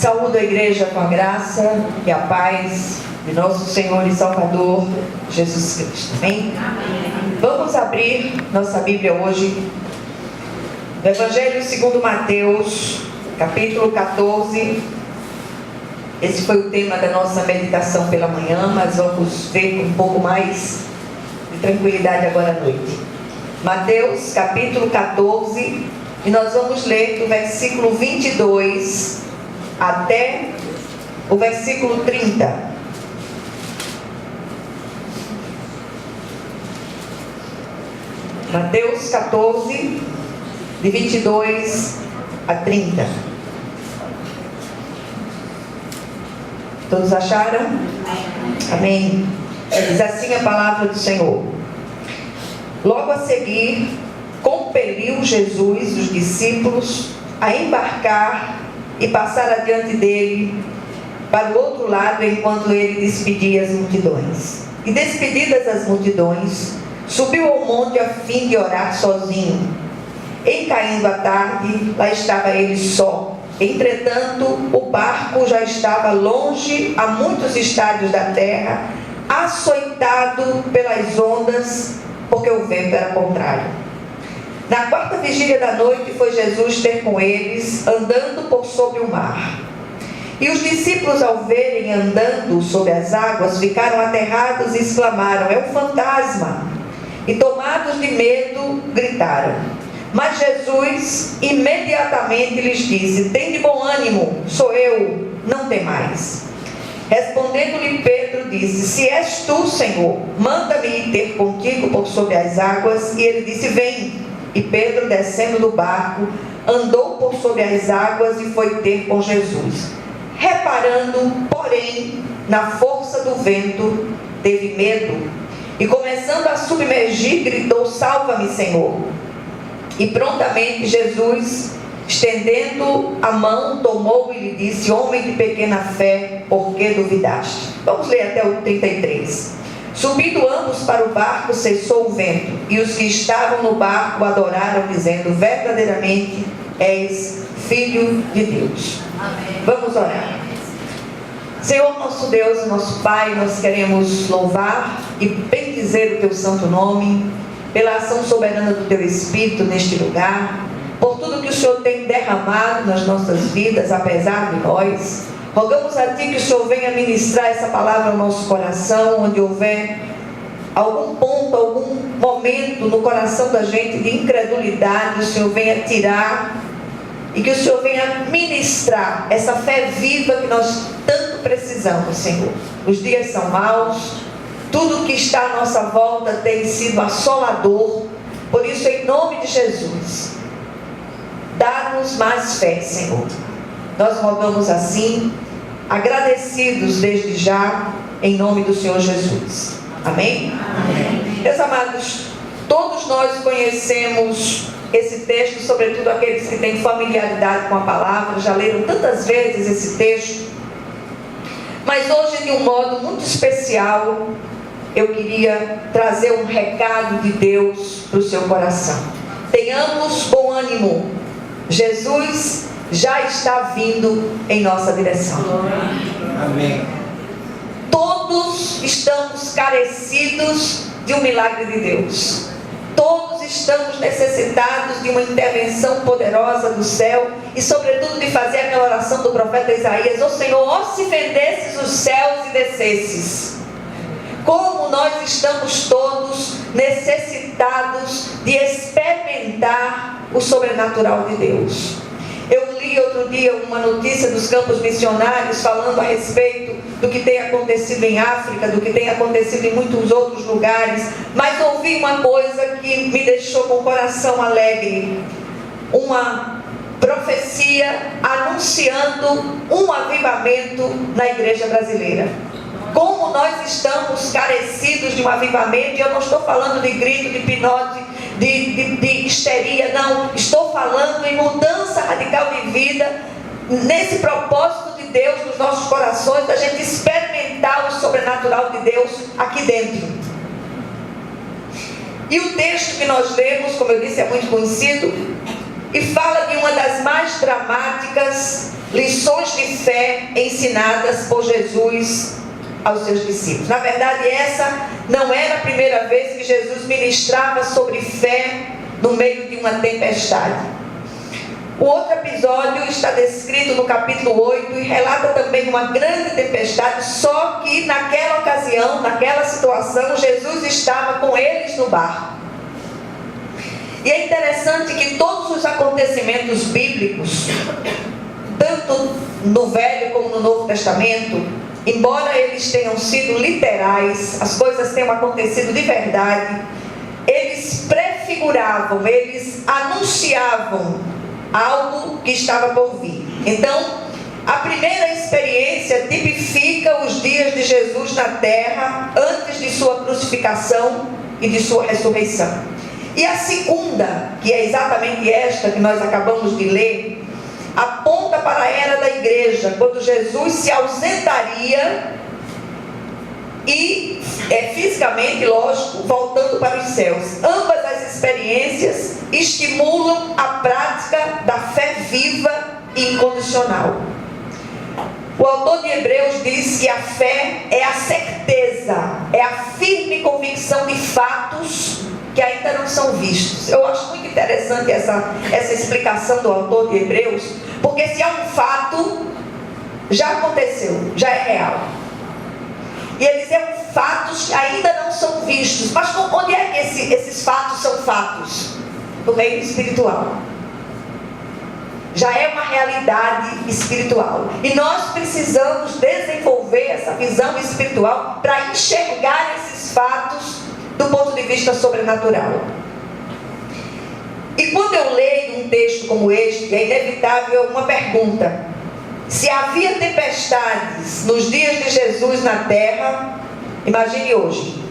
Saúdo a igreja com a graça e a paz de nosso Senhor e Salvador Jesus Cristo. Amém? Vamos abrir nossa Bíblia hoje no Evangelho segundo Mateus, capítulo 14. Esse foi o tema da nossa meditação pela manhã, mas vamos ver com um pouco mais de tranquilidade agora à noite. Mateus, capítulo 14, e nós vamos ler do versículo 22 até o versículo 30. Mateus 14, de 22 a 30. Todos acharam? Amém. Diz assim a palavra do Senhor. Logo a seguir, compeliu Jesus os discípulos a embarcar e passar adiante dele para o outro lado, enquanto ele despedia as multidões. E despedidas as multidões, subiu ao monte a fim de orar sozinho. Em caindo a tarde, lá estava ele só. Entretanto, o barco já estava longe, a muitos estádios da terra, açoitado pelas ondas, porque o vento era contrário. Na quarta vigília da noite foi Jesus ter com eles, andando por sobre o mar. E os discípulos, ao verem andando sobre as águas, ficaram aterrados e exclamaram: é um fantasma! E tomados de medo, gritaram. Mas Jesus imediatamente lhes disse: tende bom ânimo, sou eu, não temais. Respondendo-lhe Pedro, disse: se és tu, Senhor, manda-me ir ter contigo por sobre as águas. E ele disse: vem. E Pedro, descendo do barco, andou por sobre as águas e foi ter com Jesus. Reparando, porém, na força do vento, teve medo. E começando a submergir, gritou: salva-me, Senhor. E prontamente Jesus, estendendo a mão, tomou-o e lhe disse: homem de pequena fé, por que duvidaste? Vamos ler até o 33. Subindo ambos para o barco, cessou o vento, e os que estavam no barco adoraram, dizendo: verdadeiramente és Filho de Deus. Amém. Vamos orar. Senhor nosso Deus, nosso Pai, nós queremos louvar e bendizer o Teu santo nome, pela ação soberana do Teu Espírito neste lugar, por tudo que o Senhor tem derramado nas nossas vidas, apesar de nós. Rogamos a Ti que o Senhor venha ministrar essa palavra ao nosso coração, onde houver algum ponto, algum momento no coração da gente de incredulidade, o Senhor venha tirar, e que o Senhor venha ministrar essa fé viva que nós tanto precisamos, Senhor. Os dias são maus, tudo que está à nossa volta tem sido assolador, por isso, em nome de Jesus, dá-nos mais fé, Senhor. Nós rogamos assim, agradecidos desde já, em nome do Senhor Jesus. Amém? Amém. Meus amados, todos nós conhecemos esse texto, sobretudo aqueles que têm familiaridade com a palavra, já leram tantas vezes esse texto, mas hoje, de um modo muito especial, eu queria trazer um recado de Deus para o seu coração. Tenhamos bom ânimo, Jesus já está vindo em nossa direção. Amém. Todos estamos carecidos de um milagre de Deus. Todos estamos necessitados de uma intervenção poderosa do céu e, sobretudo, de fazer aquela oração do profeta Isaías: ó Senhor, ó se fendesses os céus e descesses. Como nós estamos todos necessitados de experimentar o sobrenatural de Deus. Eu li outro dia uma notícia dos campos missionários falando a respeito do que tem acontecido em África, do que tem acontecido em muitos outros lugares, mas ouvi uma coisa que me deixou com o coração alegre. Uma profecia anunciando um avivamento na igreja brasileira. Como nós estamos carecidos de um avivamento, e eu não estou falando de grito, de pinote, de histeria, não. Estou falando em mudança radical de vida, nesse propósito de Deus nos nossos corações, da gente experimentar o sobrenatural de Deus aqui dentro. E o texto que nós lemos, como eu disse, é muito conhecido. e fala de uma das mais dramáticas lições de fé ensinadas por Jesus aos seus discípulos. Na verdade, essa não era a primeira vez que Jesus ministrava sobre fé no meio de uma tempestade. O outro episódio está descrito no capítulo 8 e relata também uma grande tempestade, só que naquela ocasião, naquela situação, Jesus estava com eles no barco. E é interessante que todos os acontecimentos bíblicos, tanto no Velho como no Novo Testamento, embora eles tenham sido literais, as coisas tenham acontecido de verdade, eles prefiguravam, eles anunciavam algo que estava por vir. Então, a primeira experiência tipifica os dias de Jesus na terra, antes de sua crucificação e de sua ressurreição. E a segunda, que é exatamente esta que nós acabamos de ler, aponta para a era da igreja, quando Jesus se ausentaria e fisicamente, lógico, voltando para os céus. Ambas as experiências estimulam a prática da fé viva e incondicional. O autor de Hebreus diz que a fé é a certeza, é a firme convicção de fatos que ainda não são vistos. Eu acho muito interessante essa explicação do autor de Hebreus, porque se há um fato, já aconteceu, já é real. E eles são fatos que ainda não são vistos. Mas onde é que esses fatos são fatos? No reino espiritual. Já é uma realidade espiritual. E nós precisamos desenvolver essa visão espiritual para enxergar esses fatos do ponto de vista sobrenatural. E quando eu leio um texto como este, é inevitável uma pergunta. Se havia tempestades nos dias de Jesus na terra, imagine hoje.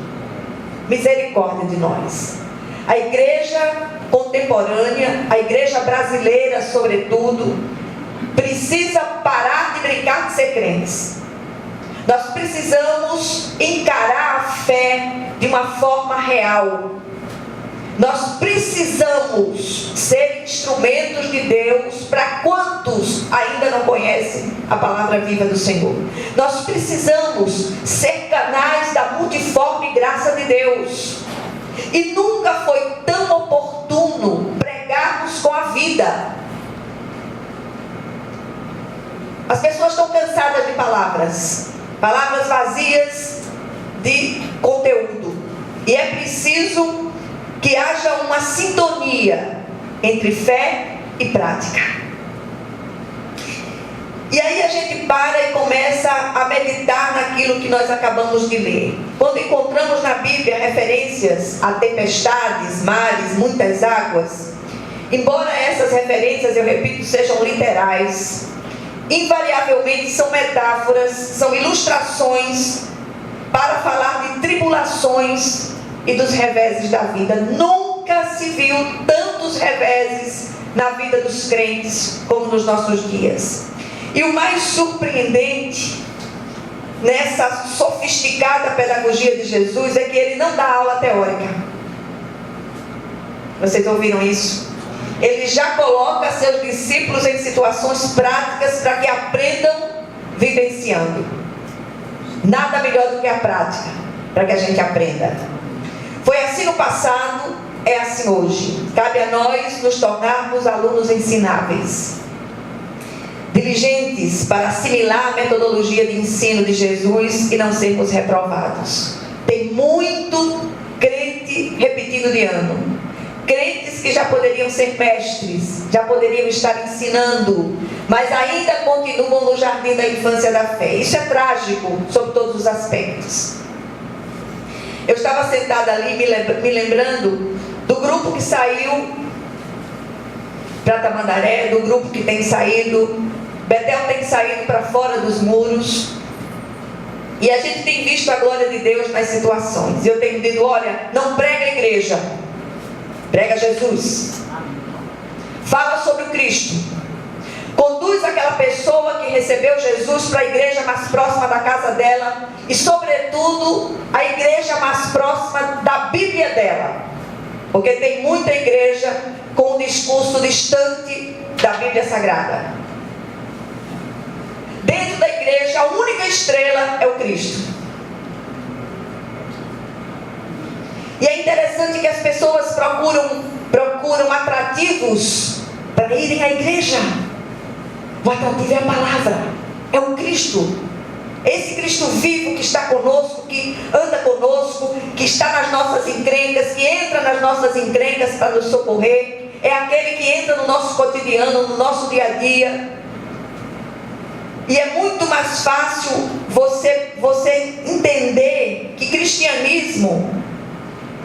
Misericórdia de nós. A igreja contemporânea, a igreja brasileira sobretudo, precisa parar de brincar de ser crentes. Nós precisamos encarar a fé de uma forma real. Nós precisamos ser instrumentos de Deus para quantos ainda não conhecem a palavra viva do Senhor. Nós precisamos ser canais da multiforme graça de Deus. E nunca foi tão oportuno pregarmos com a vida. As pessoas estão cansadas de palavras vazias de conteúdo. E é preciso que haja uma sintonia entre fé e prática. E aí a gente para e começa a meditar naquilo que nós acabamos de ler. Quando encontramos na Bíblia referências a tempestades, mares, muitas águas, embora essas referências, eu repito, sejam literais, invariavelmente são metáforas, são ilustrações para falar de tribulações e dos reveses da vida. Nunca se viu tantos reveses na vida dos crentes como nos nossos dias. E o mais surpreendente nessa sofisticada pedagogia de Jesus é que ele não dá aula teórica. Vocês ouviram isso? Ele já coloca seus discípulos em situações práticas para que aprendam vivenciando. Nada melhor do que a prática para que a gente aprenda. Foi assim no passado, é assim hoje. Cabe a nós nos tornarmos alunos ensináveis, diligentes para assimilar a metodologia de ensino de Jesus e não sermos reprovados. Tem muito crente repetindo de ano. Crentes que já poderiam ser mestres, já poderiam estar ensinando, mas ainda continuam no jardim da infância da fé. Isso é trágico sob todos os aspectos. Eu estava sentada ali me lembrando do grupo que saiu para Tamandaré, do grupo que tem saído, Betel tem saído para fora dos muros, e a gente tem visto a glória de Deus nas situações. Eu tenho dito, olha, não prega a igreja, prega Jesus. Fala sobre o Cristo. Conduz aquela pessoa que recebeu Jesus para a igreja mais próxima da casa dela e, sobretudo, a igreja mais próxima da Bíblia dela. Porque tem muita igreja com discurso distante da Bíblia Sagrada. Dentro da igreja, a única estrela é o Cristo. E é interessante que as pessoas procuram atrativos para irem à igreja. O atrativo é a palavra, é o Cristo. Esse Cristo vivo que está conosco, que anda conosco, que está nas nossas encrencas, que entra nas nossas encrencas para nos socorrer. É aquele que entra no nosso cotidiano, no nosso dia a dia. E é muito mais fácil você entender que cristianismo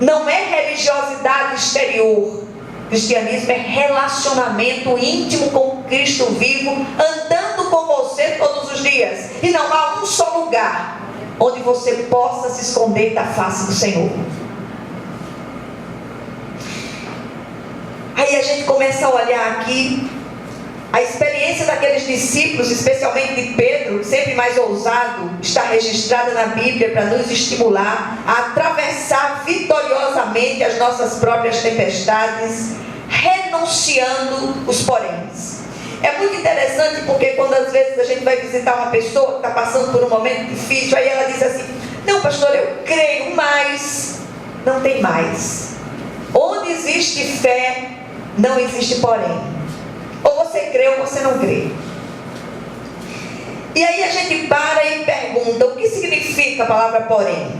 não é religiosidade exterior. Cristianismo é relacionamento íntimo com Cristo vivo, andando com você todos os dias. E não há um só lugar onde você possa se esconder da face do Senhor. Aí a gente começa a olhar aqui a experiência daqueles discípulos, especialmente de Pedro, sempre mais ousado, está registrada na Bíblia para nos estimular a atravessar vitoriosamente as nossas próprias tempestades, renunciando os poréns. É muito interessante porque quando às vezes a gente vai visitar uma pessoa que está passando por um momento difícil, aí ela diz assim: não, pastor, eu creio, mas não tem mais. Onde existe fé, não existe porém. Ou você crê ou você não crê. E aí a gente para e pergunta: o que significa a palavra porém?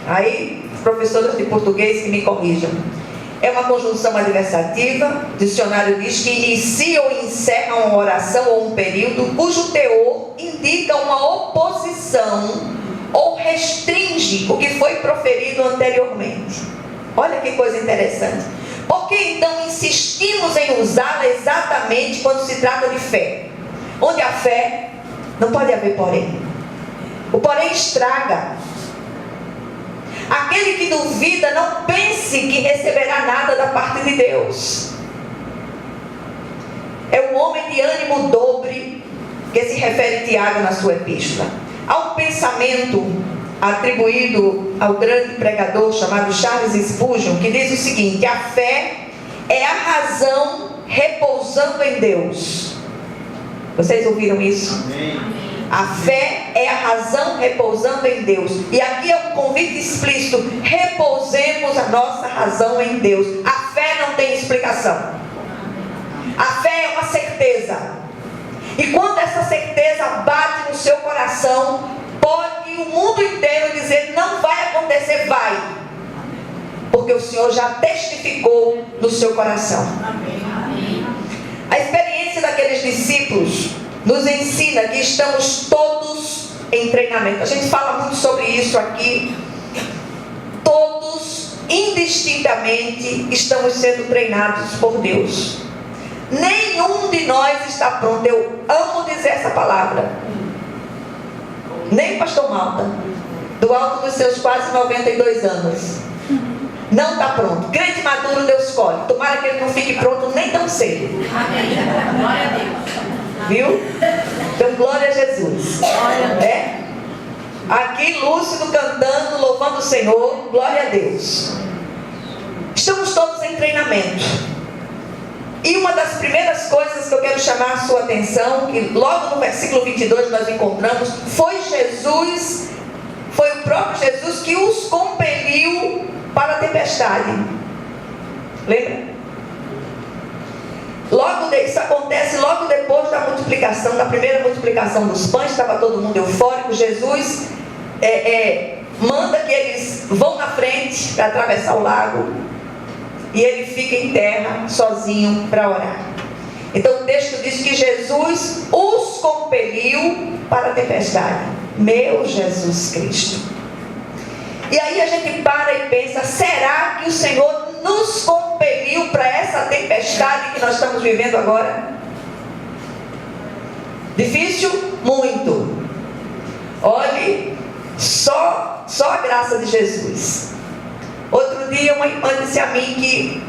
Aí, os professores de português que me corrijam. É uma conjunção adversativa. O dicionário diz que inicia ou encerra uma oração ou um período cujo teor indica uma oposição ou restringe o que foi proferido anteriormente. Olha que coisa interessante. Por que então insistimos em usá-la exatamente quando se trata de fé? Onde há fé, não pode haver porém. O porém estraga. Aquele que duvida, não pense que receberá nada da parte de Deus. É um homem de ânimo dobre, que se refere Tiago na sua epístola. Há um pensamento atribuído ao grande pregador chamado Charles Spurgeon, que diz o seguinte: a fé é a razão repousando em Deus. Vocês ouviram isso? Amém. A fé é a razão repousando em Deus. E aqui é um convite explícito: repousemos a nossa razão em Deus. A fé não tem explicação. A fé é uma certeza. E quando essa certeza bate no seu coração, pode o mundo inteiro dizer: não vai acontecer, vai. Porque o Senhor já testificou no seu coração. A experiência daqueles discípulos nos ensina que estamos todos em treinamento. A gente fala muito sobre isso aqui. Todos, indistintamente, estamos sendo treinados por Deus. Nenhum de nós está pronto. Eu amo dizer essa palavra. Nem o pastor Malta, do alto dos seus quase 92 anos, não está pronto. Crente maduro Deus escolhe. Tomara que ele não fique pronto nem tão cedo. Amém. Glória a Deus. Viu? Então glória a Jesus. É? Aqui Lúcido cantando, louvando o Senhor. Glória a Deus. Estamos todos em treinamento. E uma das primeiras coisas que eu quero chamar a sua atenção, que logo no versículo 22 nós encontramos, foi o próprio Jesus que os compeliu para a tempestade. Lembra? Isso acontece logo depois da multiplicação, da primeira multiplicação dos pães. Estava todo mundo eufórico. Jesus manda que eles vão na frente para atravessar o lago, e ele fica em terra sozinho para orar. Então o texto diz que Jesus os compeliu para a tempestade. Meu Jesus Cristo. E aí a gente para e pensa: será que o Senhor nos compeliu para essa tempestade que nós estamos vivendo agora? Difícil? Muito. Olhe, só a graça de Jesus. Outro dia uma irmã disse a mim que: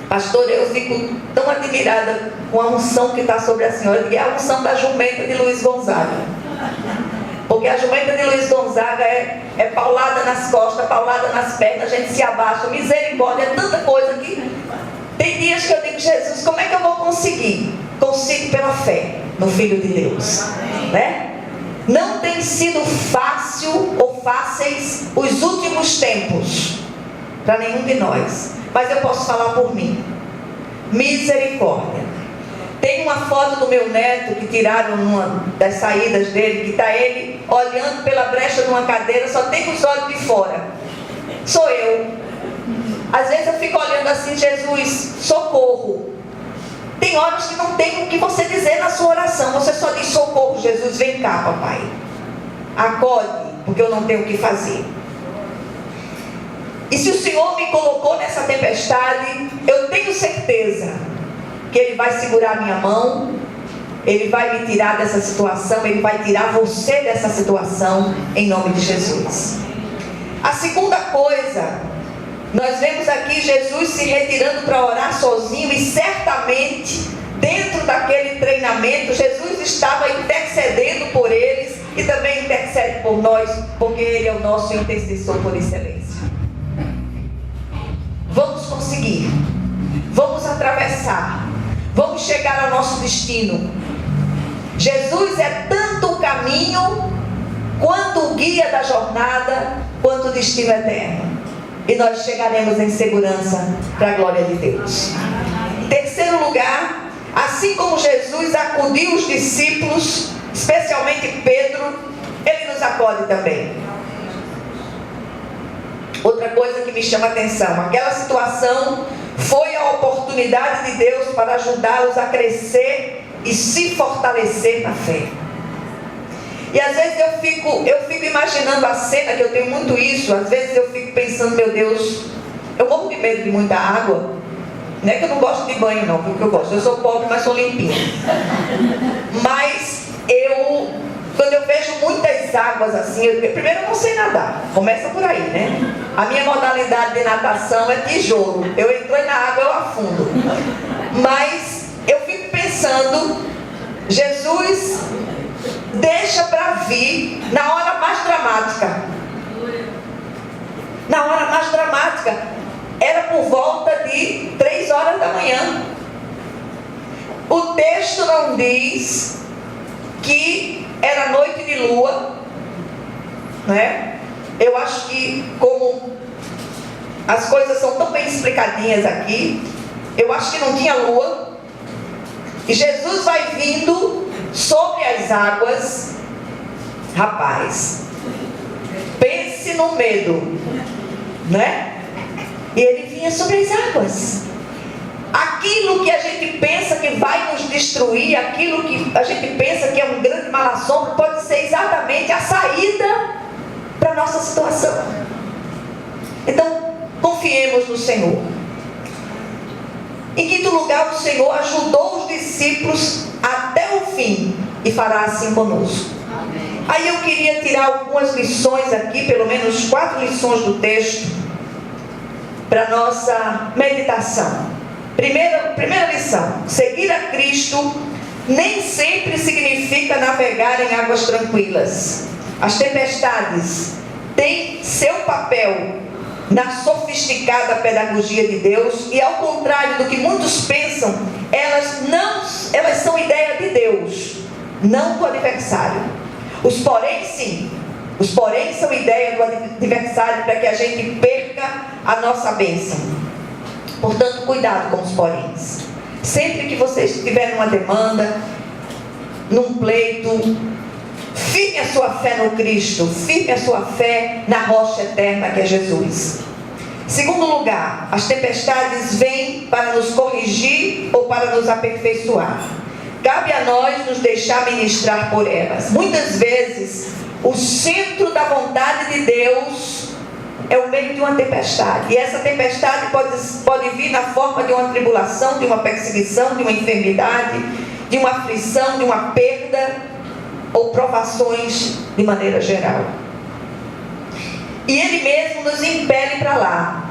pastor, eu fico tão admirada com a unção que está sobre a senhora. E é a unção da jumenta de Luiz Gonzaga. Porque a jumenta de Luiz Gonzaga é paulada nas costas, paulada nas pernas, a gente se abaixa, misericórdia, é tanta coisa que Tem dias que eu digo, Jesus, como é que eu vou conseguir? Consigo pela fé no Filho de Deus, né? Não tem sido fácil ou fáceis os últimos tempos para nenhum de nós, mas eu posso falar por mim. Misericórdia. Tem uma foto do meu neto que tiraram numa das saídas dele, que está ele olhando pela brecha de uma cadeira, só tem os olhos de fora. Sou eu. Às vezes eu fico olhando assim, Jesus, socorro. Tem horas que não tem o que você dizer na sua oração. Você só diz, socorro, Jesus, vem cá, papai. Acode, porque eu não tenho o que fazer. E se o Senhor me colocou nessa tempestade, eu tenho certeza que Ele vai segurar a minha mão, Ele vai me tirar dessa situação, Ele vai tirar você dessa situação, em nome de Jesus. A segunda coisa, nós vemos aqui Jesus se retirando para orar sozinho, e certamente, dentro daquele treinamento, Jesus estava intercedendo por eles, e também intercede por nós, porque Ele é o nosso intercessor por excelência. Vamos conseguir, vamos atravessar, vamos chegar ao nosso destino. Jesus é tanto o caminho, quanto o guia da jornada, quanto o destino eterno. E nós chegaremos em segurança para a glória de Deus. Em terceiro lugar, assim como Jesus acudiu os discípulos, especialmente Pedro, Ele nos acode também. Outra coisa que me chama a atenção, aquela situação foi a oportunidade de Deus para ajudá-los a crescer e se fortalecer na fé. E às vezes eu fico imaginando a cena, que eu tenho muito isso. Às vezes eu fico pensando, meu Deus, eu morro de medo de muita água. Não é que eu não gosto de banho não, porque eu gosto. Eu sou pobre, mas sou limpinha. Mas quando eu vejo muitas águas assim, primeiro eu não sei nadar. Começa por aí, né? A minha modalidade de natação é tijolo. Eu entrei na água, eu afundo. Mas eu fico pensando, Jesus deixa para vir na hora mais dramática. Na hora mais dramática. Era por volta de 3 horas da manhã. O texto não diz que era noite de lua, né? Eu acho que, como as coisas são tão bem explicadinhas aqui, eu acho que não tinha lua. E Jesus vai vindo sobre as águas. Rapaz, pense no medo, né? E Ele vinha sobre as águas. Aquilo que a gente pensa que vai nos destruir, aquilo que a gente pensa que é um grande mal-assombro, pode ser exatamente a saída para a nossa situação. Então, confiemos no Senhor. Em quinto lugar, o Senhor ajudou os discípulos até o fim e fará assim conosco. Aí eu queria tirar algumas lições aqui, pelo menos 4 lições do texto, para nossa meditação. Primeira lição: seguir a Cristo nem sempre significa navegar em águas tranquilas. As tempestades têm seu papel na sofisticada pedagogia de Deus, e ao contrário do que muitos pensam, elas são ideia de Deus, não do adversário. Os porém sim, os porém são ideia do adversário para que a gente perca a nossa bênção. Portanto, cuidado com os poréns. Sempre que você estiver numa demanda, num pleito, firme a sua fé no Cristo, firme a sua fé na rocha eterna que é Jesus. Segundo lugar, as tempestades vêm para nos corrigir ou para nos aperfeiçoar. Cabe a nós nos deixar ministrar por elas. Muitas vezes, o centro da vontade de Deus é o meio de uma tempestade. E essa tempestade pode vir na forma de uma tribulação, de uma perseguição, de uma enfermidade, de uma aflição, de uma perda, ou provações de maneira geral. E Ele mesmo nos impele para lá.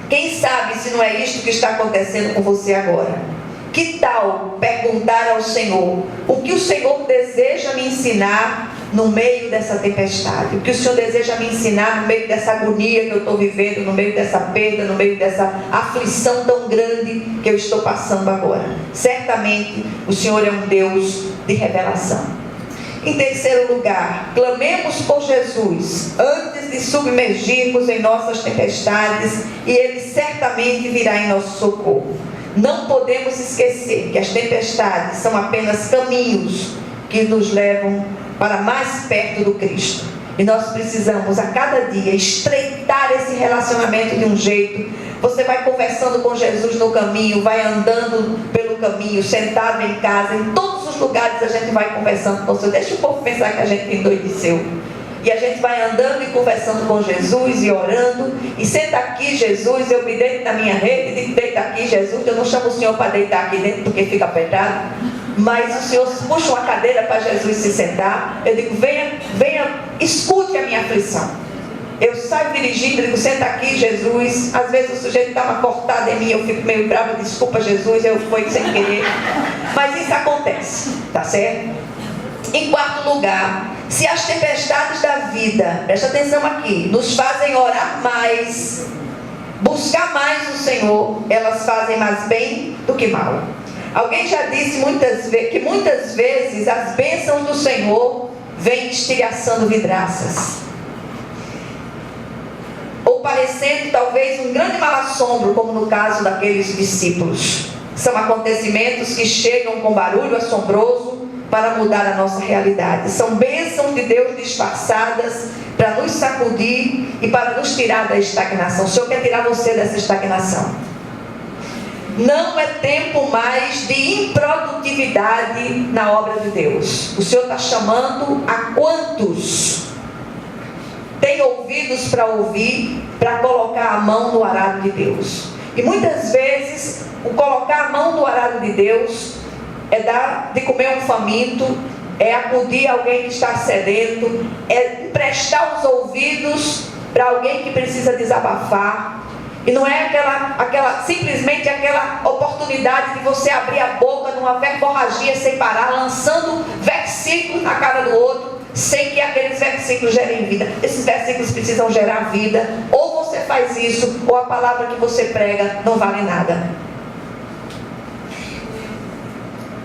Quem sabe se não é isto que está acontecendo com você agora? Que tal perguntar ao Senhor: o que o Senhor deseja me ensinar no meio dessa tempestade. O que o Senhor deseja me ensinar no meio dessa agonia que eu estou vivendo, no meio dessa perda, no meio dessa aflição tão grande que eu estou passando agora. Certamente o Senhor é um Deus de revelação. Em terceiro lugar, clamemos por Jesus antes de submergirmos em nossas tempestades, e Ele certamente virá em nosso socorro. Não podemos esquecer que as tempestades são apenas caminhos que nos levam para mais perto do Cristo. E nós precisamos a cada dia estreitar esse relacionamento de um jeito. Você vai conversando com Jesus no caminho, vai andando pelo caminho, sentado em casa, em todos os lugares a gente vai conversando com você. Deixa o povo pensar que a gente endoideceu. E a gente vai andando e conversando com Jesus e orando. E senta aqui, Jesus, eu me deito na minha rede. E deita aqui, Jesus. Eu não chamo o Senhor para deitar aqui dentro porque fica apertado. Mas o Senhor puxa uma cadeira para Jesus se sentar. Eu digo, venha, escute a minha aflição. Eu saio dirigindo, digo, senta aqui, Jesus. Às vezes o sujeito dá uma cortada em mim, eu fico meio brava, desculpa, Jesus, eu fui sem querer. Mas isso acontece, tá certo? Em quarto lugar, se as tempestades da vida, presta atenção aqui, nos fazem orar mais, buscar mais o Senhor, elas fazem mais bem do que mal. Alguém já disse que muitas vezes as bênçãos do Senhor vêm estilhaçando vidraças, ou parecendo talvez um grande mal-assombro, como no caso daqueles discípulos. São acontecimentos que chegam com barulho assombroso para mudar a nossa realidade. São bênçãos de Deus disfarçadas para nos sacudir e para nos tirar da estagnação. O Senhor quer tirar você dessa estagnação. Não é tempo mais de improdutividade na obra de Deus. O Senhor está chamando a quantos têm ouvidos para ouvir, para colocar a mão no arado de Deus. E muitas vezes o colocar a mão no arado de Deus é dar de comer um faminto, é acudir alguém que está sedento, é emprestar os ouvidos para alguém que precisa desabafar. E não é simplesmente aquela oportunidade de você abrir a boca numa verborragia sem parar, lançando versículos na cara do outro, sem que aqueles versículos gerem vida. Esses versículos precisam gerar vida. Ou você faz isso, ou a palavra que você prega não vale nada.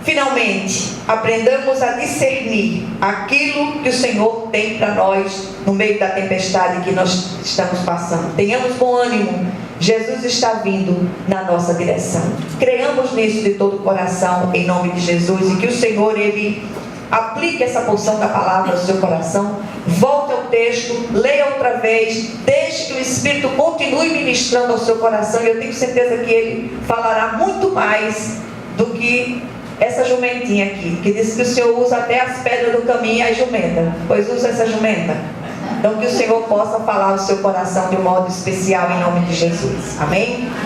Finalmente, aprendamos a discernir aquilo que o Senhor tem para nós no meio da tempestade que nós estamos passando. Tenhamos bom ânimo. Jesus está vindo na nossa direção. Creiamos nisso de todo o coração, em nome de Jesus, e que o Senhor, Ele aplique essa porção da palavra ao seu coração. Volte ao texto, leia outra vez, deixe que o Espírito continue ministrando ao seu coração, e eu tenho certeza que Ele falará muito mais do que essa jumentinha aqui, que diz que o Senhor usa até as pedras do caminho e a jumenta. Pois usa essa jumenta. Então que o Senhor possa falar ao seu coração de um modo especial em nome de Jesus. Amém?